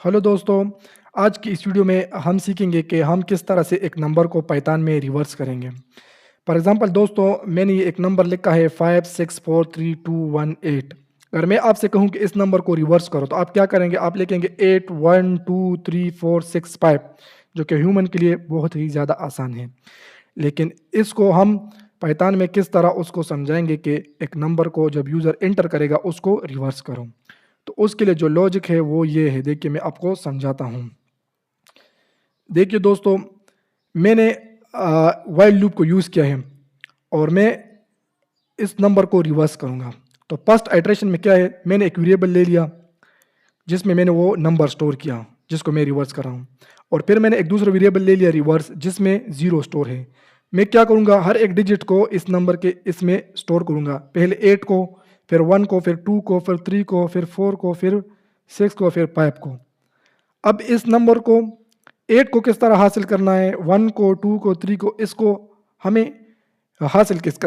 Hello दोस्तों, आज की इस वीडियो में हम सीखेंगे कि हम किस तरह से एक नंबर को पाइथन में रिवर्स करेंगे। फॉर एग्जांपल दोस्तों, मैंने ये एक नंबर लिखा है 564321 अगर मैं आपसे कहूँ कि इस नंबर को रिवर्स करो तो आप क्या करेंगे? आप लिखेंगे 812345 जो कि ह्यूमन के लिए बहुत ही ज़्यादा आसान है। लेकिन इसको हम पाइथन में किस तरह उसको समझाएंगे कि एक नंबर को जब यूज़र एंटर करेगा उसको रिवर्स करो। तो उसके लिए जो लॉजिक है वो ये है, देखिए मैं आपको समझाता हूँ। देखिए दोस्तों, मैंने व्हाइल लूप को यूज़ किया है और मैं इस नंबर को रिवर्स करूँगा। तो फर्स्ट आइटरेशन में क्या है, मैंने एक वेरिएबल ले लिया जिसमें मैंने वो नंबर स्टोर किया जिसको मैं रिवर्स कर रहा हूँ, और फिर मैंने एक दूसरा वेरिएबल ले लिया रिवर्स जिसमें ज़ीरो स्टोर है। मैं क्या करूँगा, हर एक डिजिट को इस नंबर के इसमें स्टोर करूँगा। पहले 8 को, फिर 1 को, फिर 2 को, फिर 3 को, फिर 4 को, फिर 6 को, फिर 5 को। अब इस नंबर को 8 को किस तरह हासिल करना है, 1 को, 2 को, 3 को, इसको हमें हासिल किस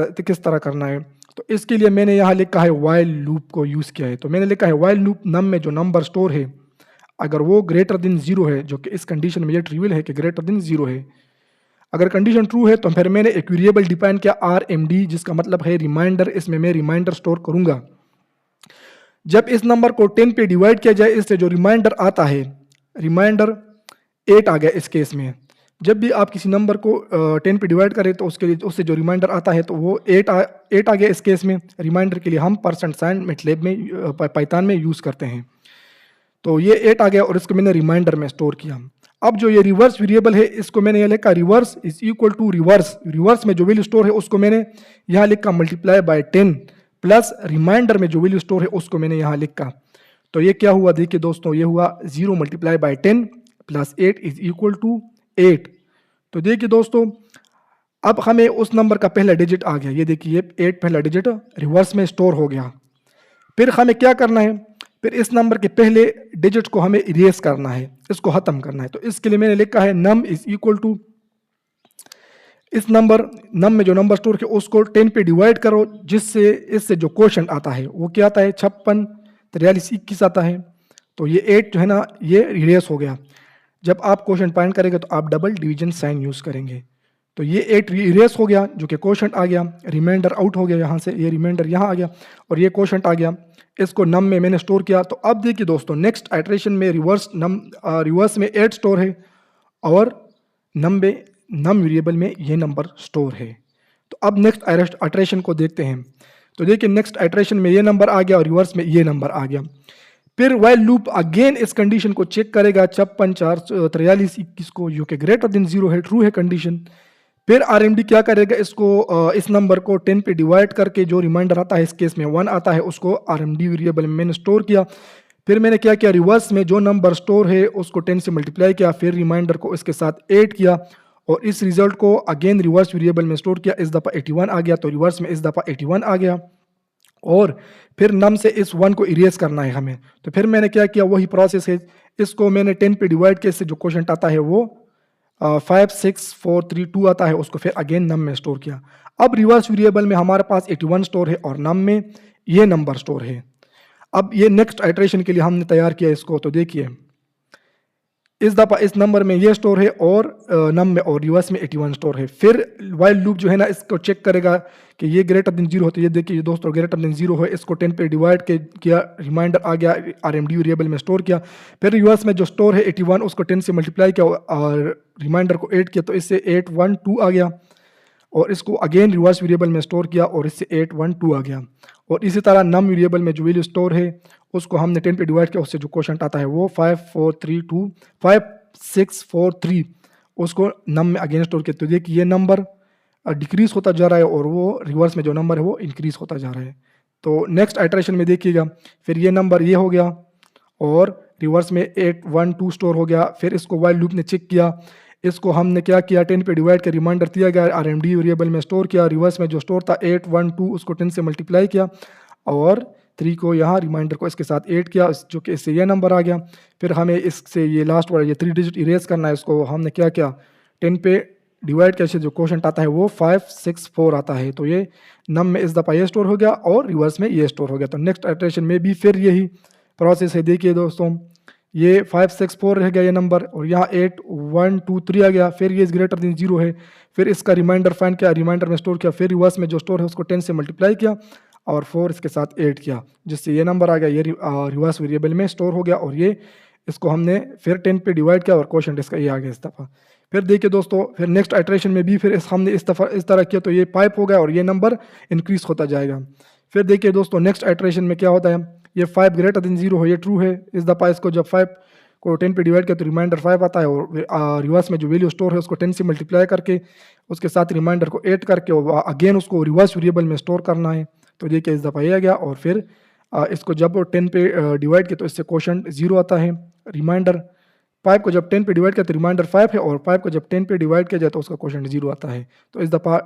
तरह करना है। तो इसके लिए मैंने यहाँ लिखा है व्हाइल लूप को यूज़ किया है। तो मैंने लिखा है व्हाइल लूप नम में जो नंबर स्टोर है अगर वो ग्रेटर देन जीरो है, जो कि इस कंडीशन में ये ट्रिवियल है कि ग्रेटर देन जीरो है, अगर कंडीशन ट्रू है तो फिर मैंने एक वेरिएबल डिफाइन किया RMD जिसका मतलब है रिमाइंडर। इसमें मैं रिमाइंडर स्टोर करूंगा। जब इस नंबर को 10 पे डिवाइड किया जाए इससे जो रिमाइंडर आता है, रिमाइंडर 8 आ गया इस केस में। जब भी आप किसी नंबर को 10 पे डिवाइड करें तो उसके लिए उससे जो रिमाइंडर आता है तो वो 8 आ गया इस केस में। रिमाइंडर के लिए हम परसेंट साइन मैटलैब में पाइथन में यूज़ करते हैं। तो ये 8 आ गया और इसको मैंने रिमाइंडर में स्टोर किया। अब जो ये रिवर्स वेरिएबल है इसको मैंने ये लिखा reverse is equal to reverse. Reverse में जो वैल्यू स्टोर है उसको मैंने यहाँ लिखा मल्टीप्लाई बाय 10 प्लस रिमाइंडर में जो वैल्यू स्टोर है उसको मैंने यहाँ लिखा। तो ये क्या हुआ, देखिए दोस्तों, ये हुआ 0 multiply by 10 plus 8 is equal to 8। तो देखिए दोस्तों, अब हमें उस नंबर का पहला डिजिट आ गया। ये देखिए 8 पहला डिजिट रिवर्स में स्टोर हो गया। फिर हमें क्या करना है, फिर इस नंबर के पहले डिजिट को हमें इरेज करना है, इसको खत्म करना है। तो इसके लिए मैंने लिखा है नम इज इक्वल टू इस नंबर नम में जो नंबर स्टोर किया उसको 10 पे डिवाइड करो, जिससे इससे जो क्वोशंट आता है वो क्या आता है, 56 43 21 आता है। तो ये 8 जो है ना ये इरेज हो गया। जब आप क्वोशंट फाइंड करेंगे तो आप डबल डिवीजन साइन यूज करेंगे। तो ये 8 इरेज हो गया जो कि क्वोशंट आ गया, रिमाइंडर आउट हो गया यहाँ से, ये रिमाइंडर यहाँ आ गया और ये क्वोशंट आ गया। इसको नम में मैंने स्टोर किया। तो अब देखिए दोस्तों, नेक्स्ट आइटरेशन में रिवर्स में 8 स्टोर है और नम वेरिएबल में ये नंबर स्टोर है। तो अब नेक्स्ट आइटरेशन को देखते हैं। तो देखिए नेक्स्ट आइटरेशन में ये नंबर आ गया और रिवर्स में ये नंबर आ गया। फिर व्हाइल लूप अगेन इस कंडीशन को चेक करेगा 56 4 43 21 को, जो कि ग्रेटर देन जीरो है, ट्रू है कंडीशन। फिर RMD क्या करेगा, इसको इस नंबर को 10 पे डिवाइड करके जो रिमाइंडर आता है, इस केस में 1 आता है, उसको RMD वेरिएबल में मैंने स्टोर किया। फिर मैंने क्या किया, रिवर्स में जो नंबर स्टोर है उसको 10 से मल्टीप्लाई किया, फिर रिमाइंडर को इसके साथ 8 किया और इस रिजल्ट को अगेन रिवर्स वेरिएबल में स्टोर किया। इस दफ़ा 81 आ गया तो रिवर्स में इस दफ़ा 81 आ गया और फिर नम से इस 1 को इरेज करना है हमें। तो फिर मैंने क्या किया, वही प्रोसेस है, इसको मैंने 10 पे डिवाइड किया, इससे जो क्वोशंट आता है वो 56432 आता है, उसको फिर अगेन नम में स्टोर किया। अब रिवर्स वेरिएबल में हमारे पास 81 स्टोर है और नम में ये नंबर स्टोर है। अब ये नेक्स्ट आइटरेशन के लिए हमने तैयार किया इसको। तो देखिए इस दफ़ा इस नंबर में ये स्टोर है और नम में और रिवर्स में 81 स्टोर है। फिर वाइल लूप जो है ना इसको चेक करेगा कि ये ग्रेटर देन जीरो हो। तो ये देखिए दोस्तों ग्रेटर देन जीरो है, इसको 10 पे डिवाइड किया, रिमाइंडर आ गया, RMD वेरिएबल में स्टोर किया। फिर रिवर्स में जो स्टोर है 81 उसको 10 से मल्टीप्लाई किया और रिमाइंडर को 8 किया, तो इससे 812 आ गया और इसको अगेन रिवर्स वेरिएबल में स्टोर किया और इससे 812 आ गया। और इसी तरह नम वेरिएबल में जो वैल्यू स्टोर है उसको हमने 10 पे डिवाइड किया, उससे जो क्वोशंट आता है वो 5643 उसको नम में अगेन स्टोर किया। तो देखिए ये नंबर डिक्रीज होता जा रहा है और वो रिवर्स में जो नंबर है वो इंक्रीज होता जा रहा है। तो नेक्स्ट आइटरेशन में देखिएगा, फिर ये नंबर ये हो गया और रिवर्स में 812 स्टोर हो गया। फिर इसको वाइल लूप ने चेक किया, इसको हमने क्या किया, 10 पे डिवाइड कर रिमाइंडर दिया गया, RMD वेरिएबल में स्टोर किया। रिवर्स में जो स्टोर था 812 उसको 10 से मल्टीप्लाई किया और 3 को यहाँ रिमाइंडर को इसके साथ 8 किया, जो कि इससे ये नंबर आ गया। फिर हमें इससे ये लास्ट वाला ये 3 डिजिट इरेज करना है, इसको हमने क्या किया, 10 पे डिवाइड कैसे जो क्वोशंट आता है वो 564 आता है। तो ये नम में इस दफ़ा ये स्टोर हो गया और रिवर्स में ये स्टोर हो गया। तो नेक्स्ट आइटरेशन में भी फिर यही प्रोसेस है। देखिए दोस्तों, ये 5 6 4 रह गया ये नंबर, और यहाँ 8 1 2 3 आ गया, फिर ये इज ग्रेटर देन 0 है, फिर इसका रिमाइंडर फाइंड किया, रिमाइंडर में स्टोर किया, फिर रिवर्स में जो स्टोर है उसको 10 से मल्टीप्लाई किया और 4 इसके साथ ऐड किया, जिससे ये नंबर आ गया, ये रिवर्स वेरिएबल में स्टोर हो गया, और ये इसको हमने फिर 10 पे डिवाइड किया और क्वोशंट इसका ये आ गया इस दफ़ा। फिर देखिए दोस्तों, फिर नेक्स्ट आइट्रेशन में भी फिर हमने इस दफ़ा इस तरह किया, तो ये पाइप हो गया और ये नंबर इंक्रीज होता जाएगा। फिर देखिए दोस्तों, नेक्स्ट आइट्रेशन में क्या होता है, ये 5 ग्रेटर देन 0 है, ये ट्रू है, इस दफ़ा इसको जब 5 को 10 पे डिवाइड किया तो रिमाइंडर 5 आता है, और रिवर्स में जो वैल्यू स्टोर है उसको 10 से मल्टीप्लाई करके उसके साथ रिमाइंडर को ऐड करके और अगेन उसको रिवर्स वेरिएबल में स्टोर करना है। तो देखिए इस दफ़ा ये आ गया, और फिर इसको जब 10 पे डिवाइड किया तो इससे क्वोशंट 0 आता है। रिमाइंडर 5 को जब 10 पे डिवाइड किया तो रिमाइंडर 5 है, और 5 को जब 10 पे डिवाइड किया जाए तो उसका क्वोशंट 0 आता है। तो इस दफ़ा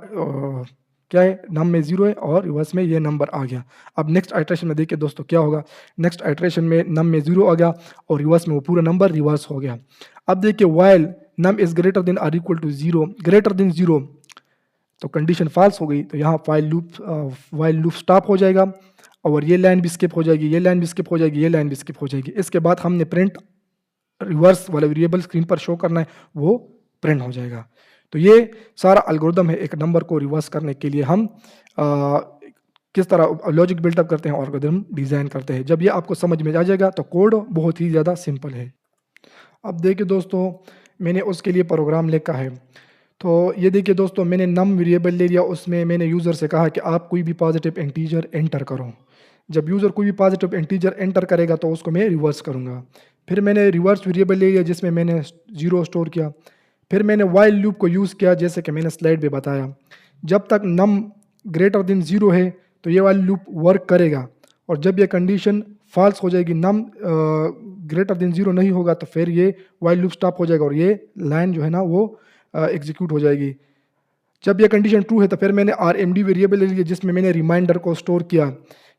क्या है, नम में 0 है और रिवर्स में ये नंबर आ गया। अब नेक्स्ट आइट्रेशन में देखिए दोस्तों क्या होगा, नेक्स्ट आइट्रेशन में नम में 0 आ गया और रिवर्स में वो पूरा नंबर रिवर्स हो गया। अब देखिए while num is greater than or equal to 0, greater than 0 तो कंडीशन फाल्स हो गई, तो यहाँ वाइल लूप स्टॉप हो जाएगा, और ये लाइन भी स्किप हो जाएगी, ये लाइन भी स्किप हो जाएगी, ये लाइन भी स्किप हो जाएगी। इसके बाद हमने प्रिंट रिवर्स वाला वेरिएबल स्क्रीन पर शो करना है, वो प्रिंट हो जाएगा। तो ये सारा एल्गोरिदम है एक नंबर को रिवर्स करने के लिए हम किस तरह लॉजिक बिल्डअप करते हैं, एल्गोरिदम डिज़ाइन करते हैं। जब ये आपको समझ में आ जाएगा तो कोड बहुत ही ज़्यादा सिंपल है। अब देखिए दोस्तों, मैंने उसके लिए प्रोग्राम लिखा है। तो ये देखिए दोस्तों, मैंने नम वेरिएबल ले लिया, उसमें मैंने यूज़र से कहा कि आप कोई भी पॉजिटिव इंटीजर एंटर करो। जब यूज़र कोई भी पॉजिटिव इंटीजर एंटर करेगा तो उसको मैं रिवर्स करूँगा। फिर मैंने रिवर्स वेरिएबल ले लिया जिसमें मैंने 0 स्टोर किया। फिर मैंने वाइल लूप को यूज़ किया जैसे कि मैंने स्लाइड पे बताया। जब तक नम ग्रेटर देन 0 है तो ये वाइल लूप वर्क करेगा, और जब ये कंडीशन फॉल्स हो जाएगी, नम ग्रेटर देन 0 नहीं होगा, तो फिर ये वाइल लूप स्टॉप हो जाएगा और ये लाइन जो है ना वो एग्जीक्यूट हो जाएगी। जब ये कंडीशन ट्रू है तो फिर मैंने RMD वेरिएबल ले लिया जिसमें मैंने रिमाइंडर को स्टोर किया।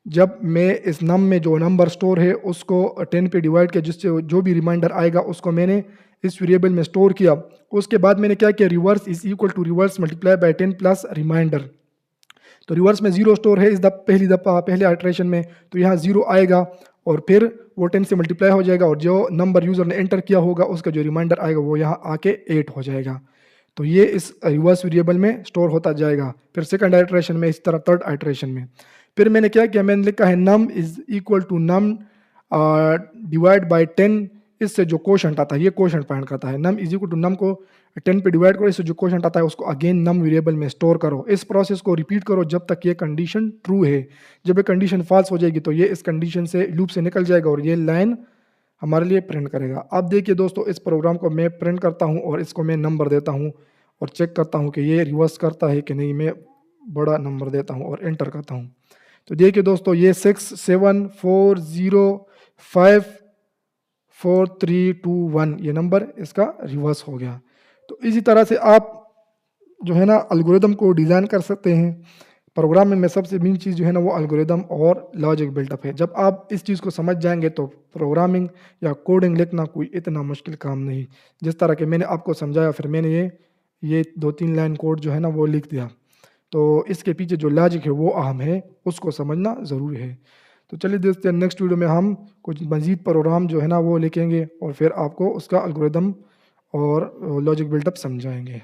जब मैं इस नम में जो नंबर स्टोर है उसको 10 पे डिवाइड किया, जिससे जो भी रिमाइंडर आएगा उसको मैंने इस वेरिएबल में स्टोर किया। उसके बाद मैंने क्या किया, reverse is equal to reverse multiply by 10 plus remainder. तो रिवर्स में 0 स्टोर है इस पहली दफ़ा पहले आइट्रेशन में, तो यहाँ 0 आएगा और फिर वो 10 से मल्टीप्लाई हो जाएगा, और जो नंबर यूज़र ने एंटर किया होगा उसका जो रिमाइंडर आएगा वो यहाँ आके 8 हो जाएगा। तो ये इस रिवर्स वेरिएबल में स्टोर होता जाएगा। फिर सेकंड आइट्रेशन में, इस तरह थर्ड आइट्रेशन में फिर मैंने क्या किया, मैंने लिखा है num is equal to num divide by 10, इससे जो क्वोशंट आता है ये क्वोशंट फाइंड करता है। नम इज इक्वल टू नम को 10 पे डिवाइड करो, इससे जो क्वोशंट आता है उसको अगेन नम वेरिएबल में स्टोर करो। इस प्रोसेस को रिपीट करो जब तक ये कंडीशन ट्रू है। जब ये कंडीशन फॉल्स हो जाएगी तो ये इस कंडीशन से लूप से निकल जाएगा और ये लाइन हमारे लिए प्रिंट करेगा। अब देखिए दोस्तों, इस प्रोग्राम को मैं प्रिंट करता हूँ और इसको मैं नंबर देता हूँ और चेक करता हूँ कि ये रिवर्स करता है कि नहीं। मैं बड़ा नंबर देता हूँ और एंटर करता हूँ। तो देखिए दोस्तों, ये 6 7 4 0 5 4 3 2 1 ये नंबर इसका रिवर्स हो गया। तो इसी तरह से आप जो है ना एल्गोरिदम को डिज़ाइन कर सकते हैं। प्रोग्रामिंग में सबसे मेन चीज़ जो है ना वो एल्गोरिदम और लॉजिक बिल्डअप है। जब आप इस चीज़ को समझ जाएंगे तो प्रोग्रामिंग या कोडिंग लिखना कोई इतना मुश्किल काम नहीं। जिस तरह के मैंने आपको समझाया, फिर मैंने ये 2-3 लाइन कोड जो है ना वो लिख दिया। तो इसके पीछे जो लॉजिक है वो अहम है, उसको समझना ज़रूरी है। तो चलिए दोस्तों, नेक्स्ट वीडियो में हम कुछ मज़ीद प्रोग्राम जो है ना वो लिखेंगे और फिर आपको उसका एल्गोरिदम और लॉजिक बिल्डअप समझाएंगे।